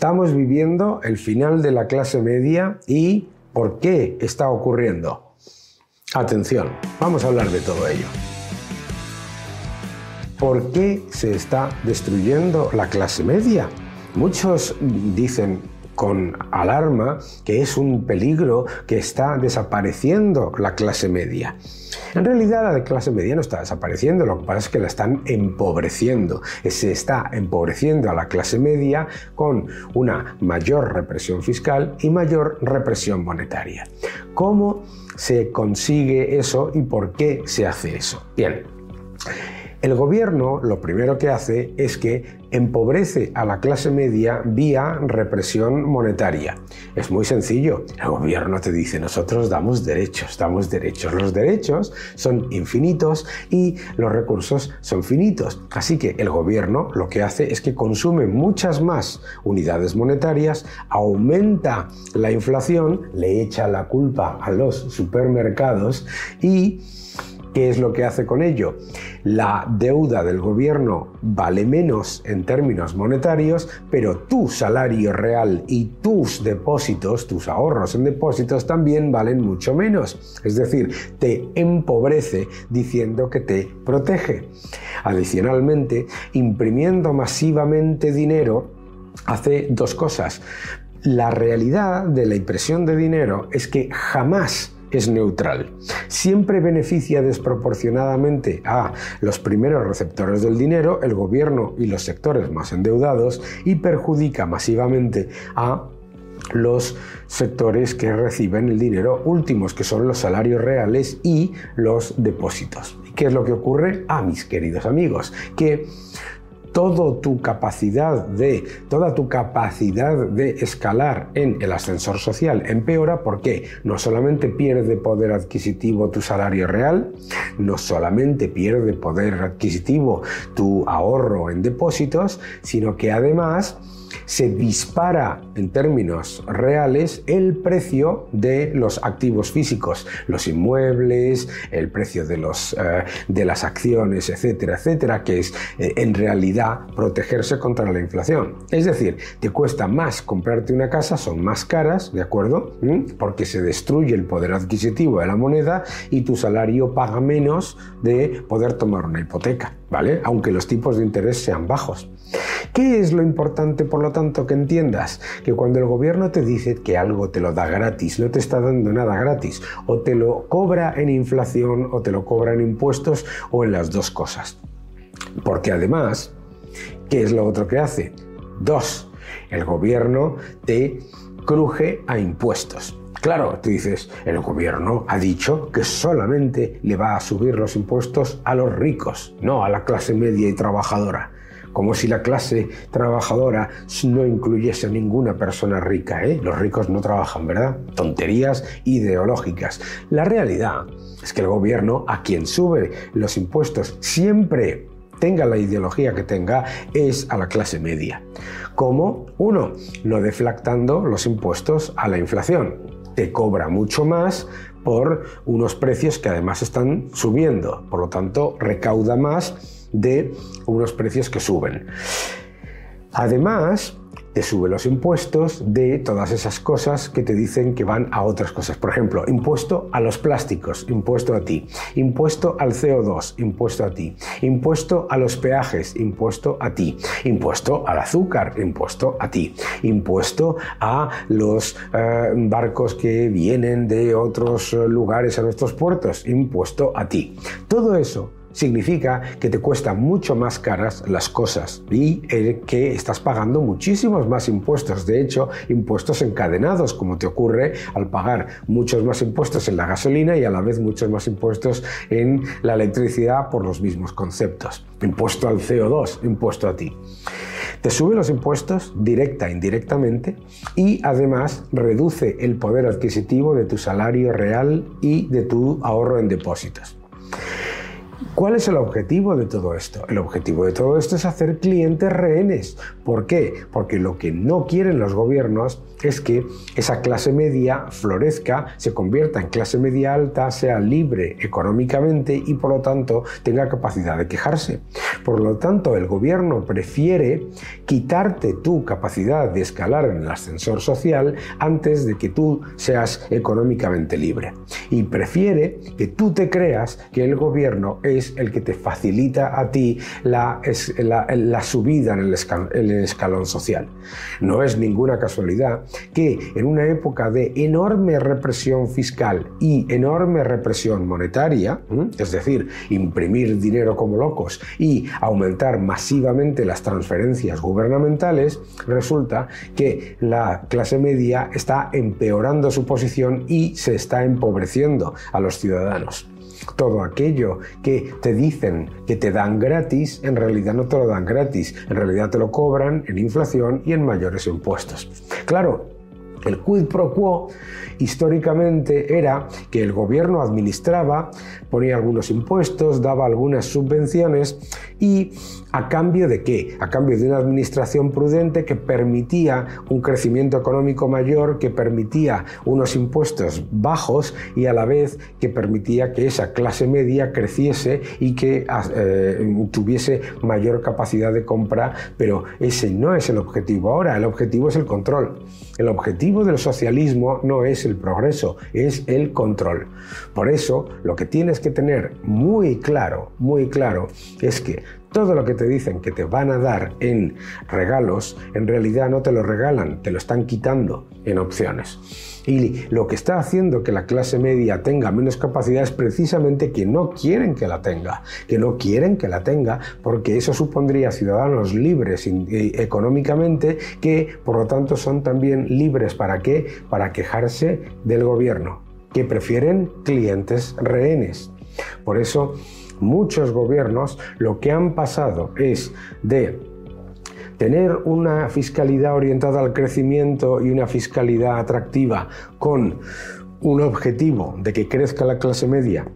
Estamos viviendo el final de la clase media y ¿por qué está ocurriendo? Atención, vamos a hablar de todo ello. ¿Por qué se está destruyendo la clase media? Muchos dicen con alarma que es un peligro, que está desapareciendo la clase media. En realidad la clase media no está desapareciendo, lo que pasa es que la están empobreciendo. Se está empobreciendo a la clase media con una mayor represión fiscal y mayor represión monetaria. ¿Cómo se consigue eso y por qué se hace eso? Bien. El gobierno lo primero que hace es que empobrece a la clase media vía represión monetaria. Es muy sencillo. El gobierno te dice, nosotros damos derechos. Los derechos son infinitos y los recursos son finitos. Así que el gobierno lo que hace es que consume muchas más unidades monetarias, aumenta la inflación, le echa la culpa a los supermercados y ¿qué es lo que hace con ello? La deuda del gobierno vale menos en términos monetarios, pero tu salario real y tus depósitos, tus ahorros en depósitos también valen mucho menos. Es decir, te empobrece diciendo que te protege. Adicionalmente, imprimiendo masivamente dinero, hace dos cosas. La realidad de la impresión de dinero es que jamás es neutral. Siempre beneficia desproporcionadamente a los primeros receptores del dinero, el gobierno y los sectores más endeudados, y perjudica masivamente a los sectores que reciben el dinero últimos, que son los salarios reales y los depósitos. ¿Qué es lo que ocurre? Mis queridos amigos, que toda tu capacidad de escalar en el ascensor social empeora porque no solamente pierde poder adquisitivo tu salario real, no solamente pierde poder adquisitivo tu ahorro en depósitos, sino que además se dispara en términos reales el precio de los activos físicos, los inmuebles, el precio de las acciones, etcétera, etcétera, que es en realidad protegerse contra la inflación. Es decir, te cuesta más comprarte una casa, son más caras, ¿de acuerdo? Porque se destruye el poder adquisitivo de la moneda y tu salario paga menos de poder tomar una hipoteca, ¿vale? Aunque los tipos de interés sean bajos. ¿Qué es lo importante, por lo tanto, que entiendas? Que cuando el gobierno te dice que algo te lo da gratis, no te está dando nada gratis, o te lo cobra en inflación, o te lo cobra en impuestos, o en las dos cosas. Porque además, ¿qué es lo otro que hace? Dos, el gobierno te cruje a impuestos. Claro, tú dices, el gobierno ha dicho que solamente le va a subir los impuestos a los ricos, no a la clase media y trabajadora. Como si la clase trabajadora no incluyese a ninguna persona rica, ¿eh? Los ricos no trabajan, ¿verdad? Tonterías ideológicas. La realidad es que el gobierno, a quien sube los impuestos siempre, tenga la ideología que tenga, es a la clase media. ¿Cómo? Uno, no deflactando los impuestos a la inflación. Te cobra mucho más por unos precios que además están subiendo. Por lo tanto, recauda más de unos precios que suben. Además, te sube los impuestos de todas esas cosas que te dicen que van a otras cosas. Por ejemplo, impuesto a los plásticos, impuesto a ti. Impuesto al CO2, impuesto a ti. Impuesto a los peajes, impuesto a ti. Impuesto al azúcar, impuesto a ti. Impuesto a los barcos que vienen de otros lugares a nuestros puertos, impuesto a ti. Todo eso significa que te cuestan mucho más caras las cosas y que estás pagando muchísimos más impuestos. De hecho, impuestos encadenados, como te ocurre al pagar muchos más impuestos en la gasolina y a la vez muchos más impuestos en la electricidad por los mismos conceptos. Impuesto al CO2, impuesto a ti. Te sube los impuestos directa e indirectamente y además reduce el poder adquisitivo de tu salario real y de tu ahorro en depósitos. ¿Cuál es el objetivo de todo esto? El objetivo de todo esto es hacer clientes rehenes. ¿Por qué? Porque lo que no quieren los gobiernos es que esa clase media florezca, se convierta en clase media alta, sea libre económicamente y por lo tanto tenga capacidad de quejarse. Por lo tanto, el gobierno prefiere quitarte tu capacidad de escalar en el ascensor social antes de que tú seas económicamente libre. Y prefiere que tú te creas que el gobierno es el que te facilita a ti la subida en el escalón social. No es ninguna casualidad que en una época de enorme represión fiscal y enorme represión monetaria, es decir, imprimir dinero como locos y aumentar masivamente las transferencias gubernamentales, resulta que la clase media está empeorando su posición y se está empobreciendo a los ciudadanos. Todo aquello que te dicen que te dan gratis, en realidad no te lo dan gratis, en realidad te lo cobran en inflación y en mayores impuestos. Claro, el quid pro quo históricamente era que el gobierno administraba, ponía algunos impuestos, daba algunas subvenciones y ¿a cambio de qué? A cambio de una administración prudente que permitía un crecimiento económico mayor, que permitía unos impuestos bajos y a la vez que permitía que esa clase media creciese y que tuviese mayor capacidad de compra, pero ese no es el objetivo ahora, el objetivo es el control. El objetivo del socialismo no es el progreso, es el control. Por eso, lo que tienes que tener muy claro, es que todo lo que te dicen que te van a dar en regalos, en realidad no te lo regalan, te lo están quitando en opciones. Y lo que está haciendo que la clase media tenga menos capacidad es precisamente que no quieren que la tenga, porque eso supondría ciudadanos libres económicamente que por lo tanto son también libres ¿para qué? Para quejarse del gobierno, que prefieren clientes rehenes. Por eso muchos gobiernos lo que han pasado es de tener una fiscalidad orientada al crecimiento y una fiscalidad atractiva con un objetivo de que crezca la clase media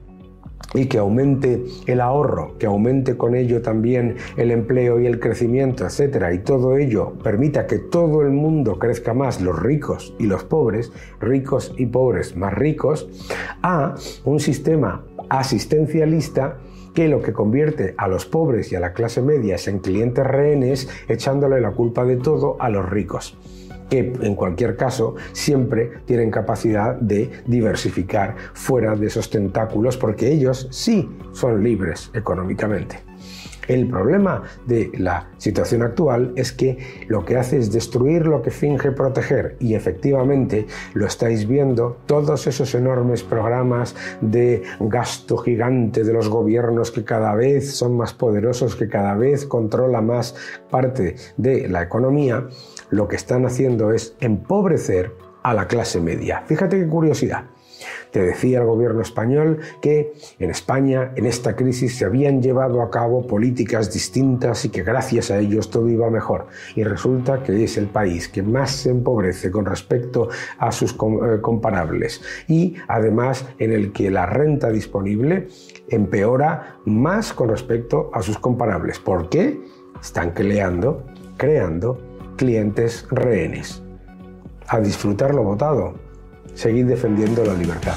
y que aumente el ahorro, que aumente con ello también el empleo y el crecimiento, etcétera, y todo ello permita que todo el mundo crezca más, los ricos y los pobres, ricos y pobres más ricos, a un sistema asistencialista que lo que convierte a los pobres y a la clase media es en clientes rehenes, echándole la culpa de todo a los ricos, que en cualquier caso siempre tienen capacidad de diversificar fuera de esos tentáculos porque ellos sí son libres económicamente. El problema de la situación actual es que lo que hace es destruir lo que finge proteger y efectivamente lo estáis viendo, todos esos enormes programas de gasto gigante de los gobiernos que cada vez son más poderosos, que cada vez controla más parte de la economía, lo que están haciendo es empobrecer a la clase media. Fíjate qué curiosidad. Te decía el gobierno español que en España, en esta crisis, se habían llevado a cabo políticas distintas y que gracias a ellos todo iba mejor. Y resulta que es el país que más se empobrece con respecto a sus comparables y además en el que la renta disponible empeora más con respecto a sus comparables. ¿Por qué? Están creando clientes rehenes. A disfrutar lo votado. Seguid defendiendo la libertad.